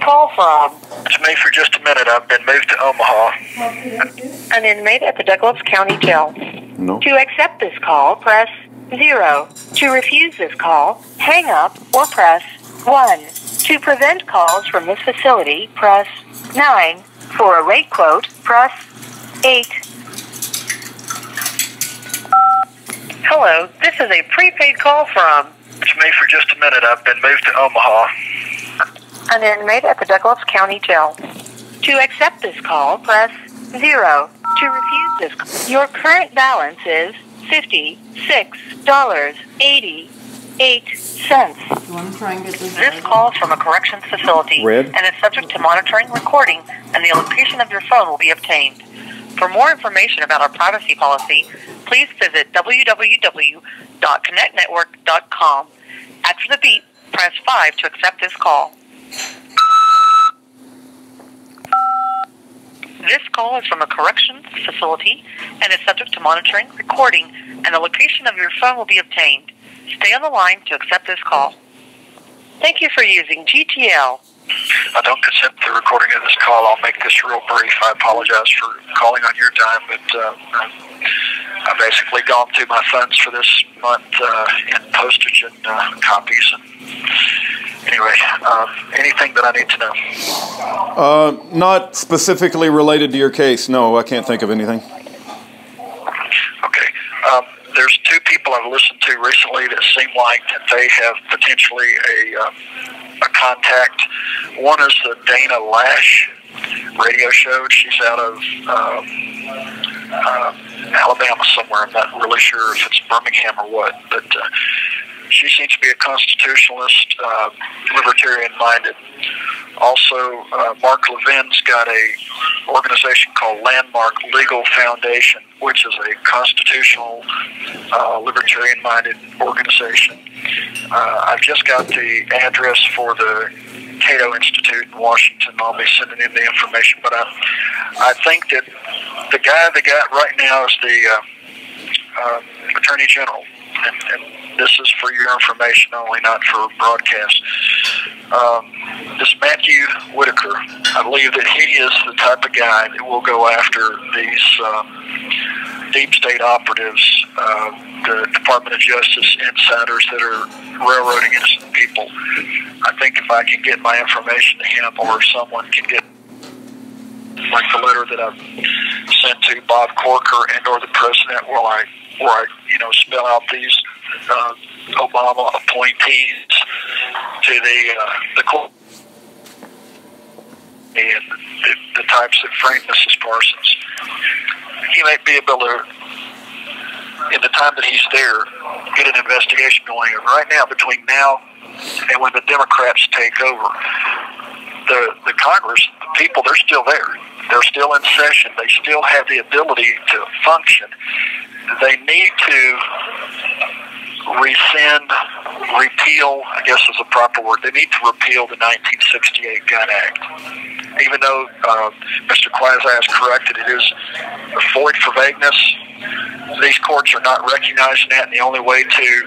call from? It's me for just a minute. I've been moved to Omaha. An inmate at the Douglas County Jail. No. To accept this call, press 0. To refuse this call, hang up or press 1. To prevent calls from this facility, press 9. For a rate quote, press 8. Hello, this is a prepaid call from... It's me for just a minute. I've been moved to Omaha. An inmate at the Douglas County Jail. To accept this call, press 0. To refuse this call, your current balance is $56.88. You want to try and get This call is from a corrections facility and is subject to monitoring, recording, and the location of your phone will be obtained. For more information about our privacy policy, please visit www.connectnetwork.com. After the beep, press 5 to accept this call. This call is from a corrections facility and is subject to monitoring, recording, and the location of your phone will be obtained. Stay on the line to accept this call. Thank you for using GTL. I don't consent to the recording of this call. I'll make this real brief. I apologize for calling on your time, but I've basically gone through my funds for this month in postage and copies. And anyway, anything that I need to know? Not specifically related to your case. No, I can't think of anything. Okay. There's two people I've listened to recently that seem like that they have potentially a contact. One is the Dana Lash radio show. She's out of Alabama somewhere. I'm not really sure if it's Birmingham or what, but she seems to be a constitutionalist, libertarian-minded. Also, Mark Levin's got a organization called Landmark Legal Foundation, which is a constitutional, libertarian-minded organization. I've just got the address for the Cato Institute in Washington. I'll be sending in the information, but I think that the guy they got right now is the Attorney General, and this is for your information only, not for broadcast. This Matthew Whitaker, I believe that he is the type of guy that will go after these deep state operatives, the Department of Justice insiders that are railroading innocent people. I think if I can get my information to him, or someone can get, like the letter that I've sent to Bob Corker and or the president, where I spell out these Obama appointees to the court and the types that framed Mrs. Parsons. He may be able to, in the time that he's there, get an investigation going. And right now, between now and when the Democrats take over, the Congress, the people, they're still there. They're still in session. They still have the ability to function. They need to rescind, repeal, I guess is a proper word. They need to repeal the 1968 Gun Act. Even though Mr. Quasi has corrected, it is a void for vagueness. These courts are not recognizing that, and the only way to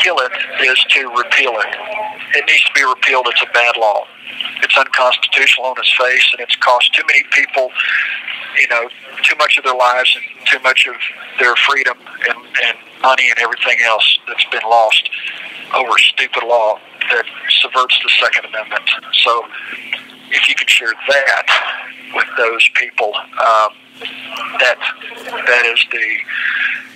kill it is to repeal it. It needs to be repealed. It's a bad law. It's unconstitutional on its face, and it's cost too many people, too much of their lives and too much of their freedom and money and everything else that's been lost over stupid law that subverts the Second Amendment. So if you can share that with those people, that is the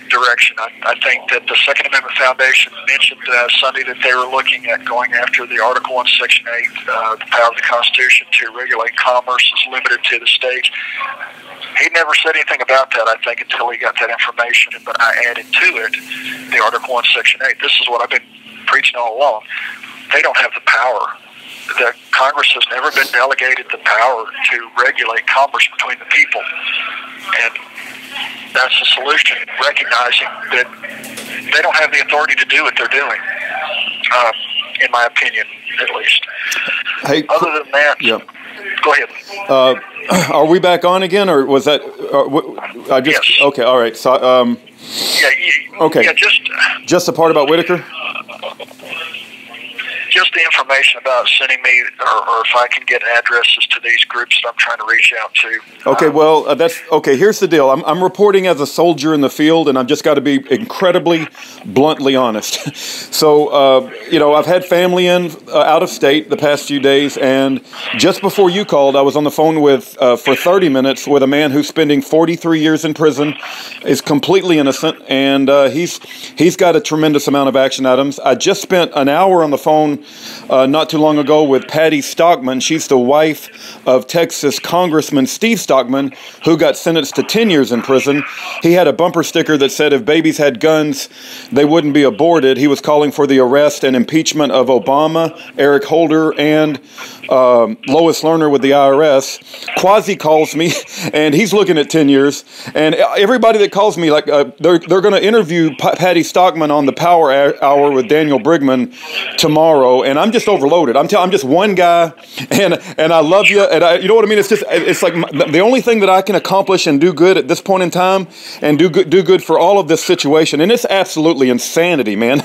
direction. I think that the Second Amendment Foundation mentioned Sunday that they were looking at going after the Article 1, Section 8, the power of the Constitution to regulate commerce is limited to the states. He never said anything about that, I think, until he got that information, but I added to it the Article 1, Section 8. This is what I've been preaching all along. They don't have the power. The Congress has never been delegated the power to regulate commerce between the people. And that's the solution, recognizing that they don't have the authority to do what they're doing, in my opinion, at least. Hey, other than that, go ahead. Are we back on again, or was that? I just yes. Okay. All right. So, okay. Yeah, just the part about Whitaker. just the information about sending me, or if I can get addresses to these groups that I'm trying to reach out to. Okay, well, that's okay. Here's the deal. I'm reporting as a soldier in the field, and I've just got to be incredibly bluntly honest. So, you know, I've had family in out of state the past few days, and just before you called, I was on the phone with for 30 minutes with a man who's spending 43 years in prison, is completely innocent, and he's got a tremendous amount of action items. I just spent an hour on the phone not too long ago with Patty Stockman. She's the wife of Texas Congressman Steve Stockman, who got sentenced to 10 years in prison. He had a bumper sticker that said if babies had guns, they wouldn't be aborted. He was calling for the arrest and impeachment of Obama, Eric Holder, and Lois Lerner with the IRS. Quasi calls me, and he's looking at 10 years. And everybody that calls me, like they're going to interview Patty Stockman on the Power Hour with Daniel Brigman tomorrow, and I'm just overloaded. I'm just one guy, and I love you, and you know what I mean. It's like the only thing that I can accomplish and do good at this point in time, and do good for all of this situation, and it's absolutely insanity, man.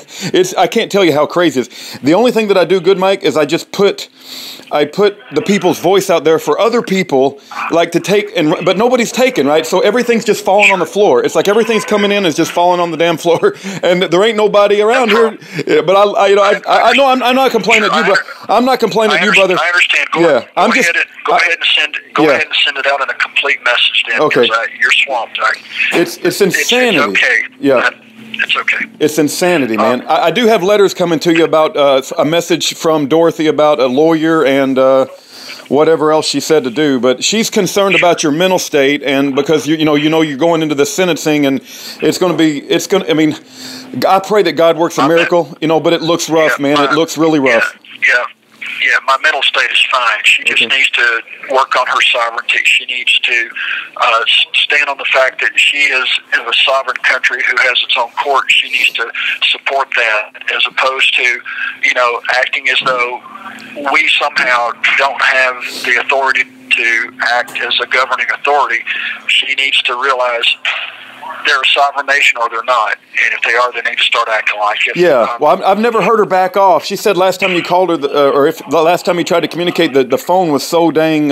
I can't tell you how crazy it is. The only thing that I do good, Mike, is I put the people's voice out there for other people, like to take, but nobody's taken, right? So everything's just falling on the floor. It's like everything's coming in is just falling on the damn floor, and there ain't nobody around here. But I know I'm not complaining at you, but I'm not complaining at you, brother. I understand. Go ahead and send it out in a complete message, Dan. Okay. Because you're swamped. It's insanity. It's okay. Yeah. It's okay. It's insanity, man. I do have letters coming to you about a message from Dorothy about a lawyer and whatever else she said to do, but she's concerned about your mental state, and because you know you're going into the sentencing, and I mean, I pray that God works a miracle, but it looks rough, man. It looks really rough. Yeah, my mental state is fine. She just needs to work on her sovereignty. She needs to stand on the fact that she is in a sovereign country who has its own court. She needs to support that, as opposed to, acting as though we somehow don't have the authority to act as a governing authority. She needs to realize they're a sovereign nation or they're not. And if they are, they need to start acting like it. Yeah, well, I've never heard her back off. She said last time you called her, or if the last time you tried to communicate, the phone was so dang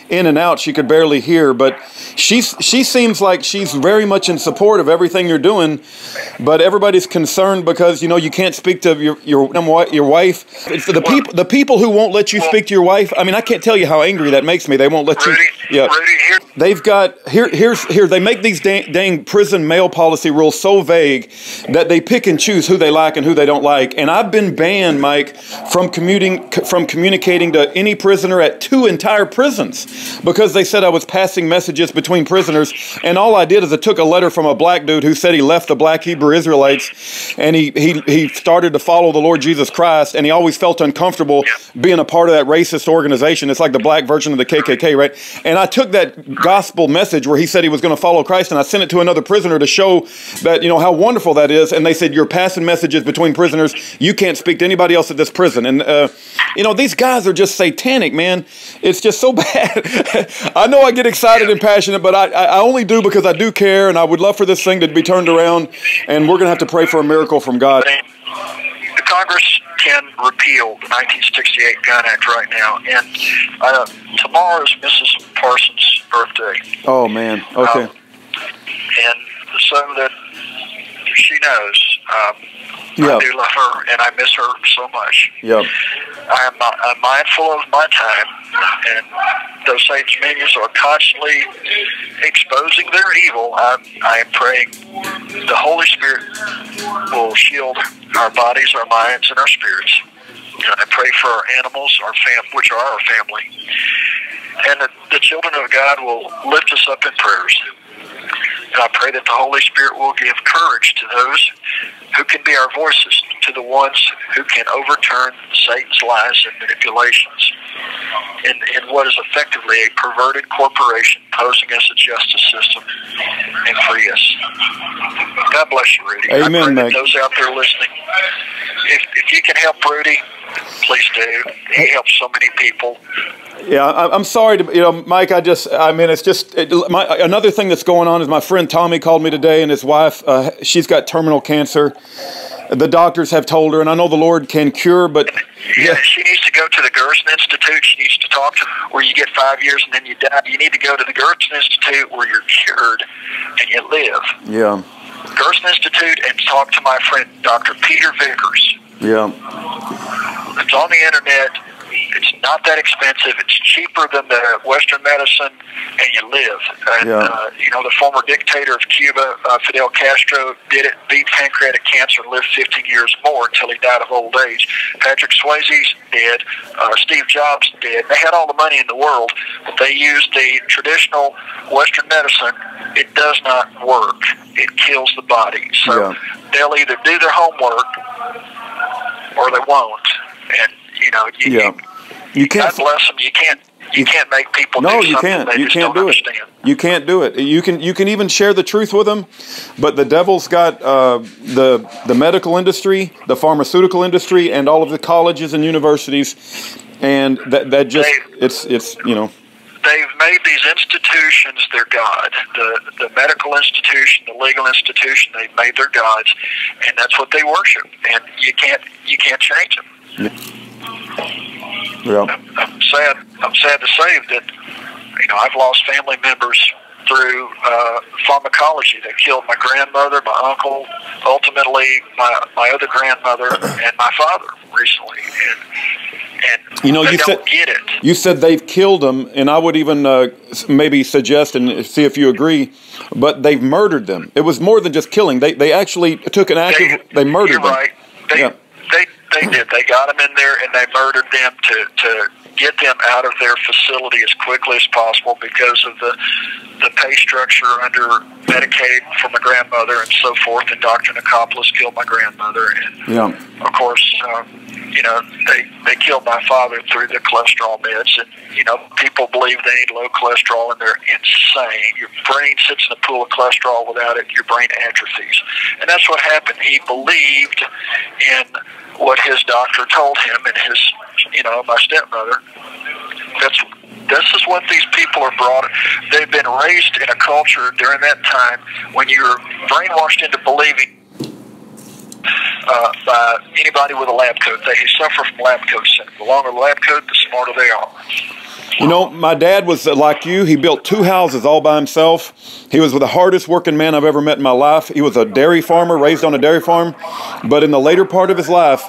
in and out she could barely hear. But she seems like she's very much in support of everything you're doing. But everybody's concerned because you can't speak to your wife. It's the people who won't let you speak to your wife. I mean, I can't tell you how angry that makes me. They won't let you. Yeah, Rudy, they've got here. They make these dang prison mail policy rules so vague that they pick and choose who they like and who they don't like. And I've been banned, Mike, from communicating to any prisoner at 2 entire prisons because they said I was passing messages between prisoners. And all I did is I took a letter from a black dude who said he left the black Hebrew Israelites and he started to follow the Lord Jesus Christ, and he always felt uncomfortable being a part of that racist organization. It's like the black version of the KKK, right? And I took that gospel message where he said he was going to follow Christ, and I sent it to another prisoner to show that, how wonderful that is. And they said, you're passing messages between prisoners. You can't speak to anybody else at this prison. And, these guys are just satanic, man. It's just so bad. I know I get excited and passionate, but I only do because I do care, and I would love for this thing to be turned around, and we're going to have to pray for a miracle from God. The Congress can repeal the 1968 Gun Act right now, and tomorrow is Mrs. Parsons' birthday. Oh, man. Okay. And so that she knows, I do love her, and I miss her so much. Yep. I'm mindful of my time, and though Satan's minions are constantly exposing their evil, I am praying the Holy Spirit will shield our bodies, our minds, and our spirits. And I pray for our animals, which are our family, and that the children of God will lift us up in prayers. And I pray that the Holy Spirit will give courage to those who can be our voices, to the ones who can overturn Satan's lies and manipulations in what is effectively a perverted corporation posing as a justice system, and free us. God bless you, Rudy. Amen, I pray Mike. that those out there listening, if you can help Rudy, please do. He helps so many people. Yeah, I'm sorry to, Mike, it's just, another thing that's going on is my friend Tommy called me today, and his wife, she's got terminal cancer, the doctors have told her, and I know the Lord can cure, but yeah, she needs to go to the Gerson Institute. She needs to talk to where you get 5 years and then you die. You need to go to the Gerson Institute where you're cured and you live. Yeah. Gerson Institute, and talk to my friend Dr. Peter Vickers. Yeah. It's on the internet. It's not that expensive. It's cheaper than the Western medicine, and you live. And, you know, the former dictator of Cuba, Fidel Castro, did it, beat pancreatic cancer, and lived 15 years more until he died of old age. Patrick Swayze's dead. Steve Jobs dead. They had all the money in the world, but they used the traditional Western medicine. It does not work. It kills the body. So they'll either do their homework or they won't. And you know, you can't. God bless them. You can't make people do something. No, you can't. You can't do it. You can't do it. You can even share the truth with them, but the devil's got the medical industry, the pharmaceutical industry, and all of the colleges and universities, and that just it's you know. They've made these institutions their god. The medical institution, the legal institution, they've made their gods, and that's what they worship. And you can't change them. Yeah. I'm sad to say that, you know, I've lost family members through pharmacology. They killed my grandmother, my uncle, ultimately my other grandmother, and my father recently. And you know, they don't get it. You said they've killed them, and I would even maybe suggest and see if you agree, but they've murdered them. It was more than just killing. They actually took an active. They murdered them. You're right. They did. They got them in there and they murdered them to get them out of their facility as quickly as possible because of the pay structure under Medicaid for my grandmother and so forth. And Dr. Nicopoulos killed my grandmother. And of course, you know, they killed my father through the cholesterol meds. And, you know, people believe they need low cholesterol and they're insane. Your brain sits in a pool of cholesterol. Without it, your brain atrophies. And that's what happened. He believed in what his doctor told him and his, you know, my stepmother. This is what these people are brought. They've been raised in a culture during that time when you're brainwashed into believing by anybody with a lab coat. They suffer from lab coat syndrome. The longer the lab coat, the smarter they are. You know, my dad was like you. He built 2 houses all by himself. He was the hardest working man I've ever met in my life. He was a dairy farmer, raised on a dairy farm. But in the later part of his life,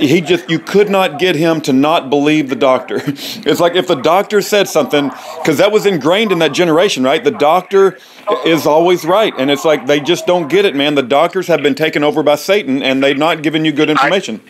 you could not get him to not believe the doctor. It's like if the doctor said something, because that was ingrained in that generation, right? The doctor is always right. And it's like they just don't get it, man. The doctors have been taken over by Satan, and they've not given you good information.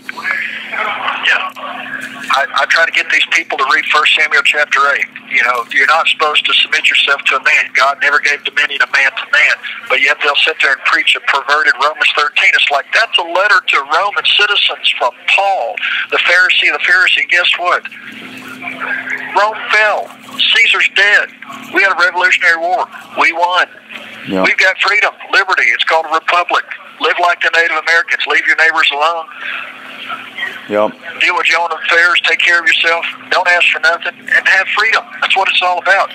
I try to get these people to read 1 Samuel chapter 8. You know, you're not supposed to submit yourself to a man. God never gave dominion of man to man. But yet they'll sit there and preach a perverted Romans 13. It's like, that's a letter to Roman citizens from Paul, the Pharisee. Guess what? Rome fell. Caesar's dead. We had a revolutionary war. We won. Yeah. We've got freedom, liberty. It's called a republic. Live like the Native Americans. Leave your neighbors alone. Yep. Deal with your own affairs. Take care of yourself. Don't ask for nothing, and have freedom. That's what it's all about.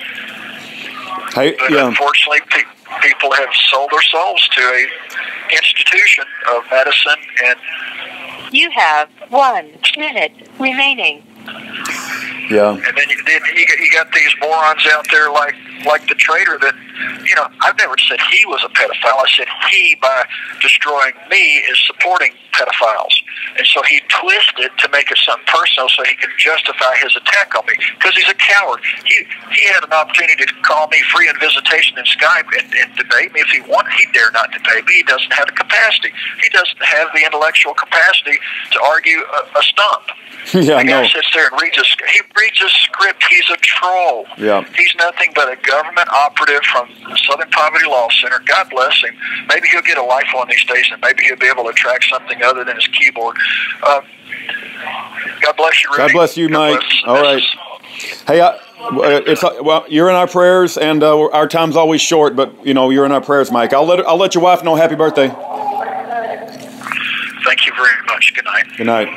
Hey, but unfortunately, people have sold their souls to a institution of medicine. And you have 1 minute remaining. Yeah. And then you got these morons out there like the traitor that, you know, I've never said he was a pedophile. I said he, by destroying me, is supporting pedophiles. And so he twisted to make it something personal so he could justify his attack on me because he's a coward. He had an opportunity to call me free in visitation in Skype and debate me if he wanted. He dare not debate me. He doesn't have the capacity. He doesn't have the intellectual capacity to argue a stump. Yeah, the guy sits there and reads a script. He's a troll. Yeah. He's nothing but a government operative from the Southern Poverty Law Center. God bless him. Maybe he'll get a life one these days, and maybe he'll be able to track something other than his keyboard. God bless you, Rudy. God bless you, Mike. All right. Hey, well, you're in our prayers, and our time's always short, but you know you're in our prayers, Mike. I'll let your wife know happy birthday. Thank you very much. Good night. Good night.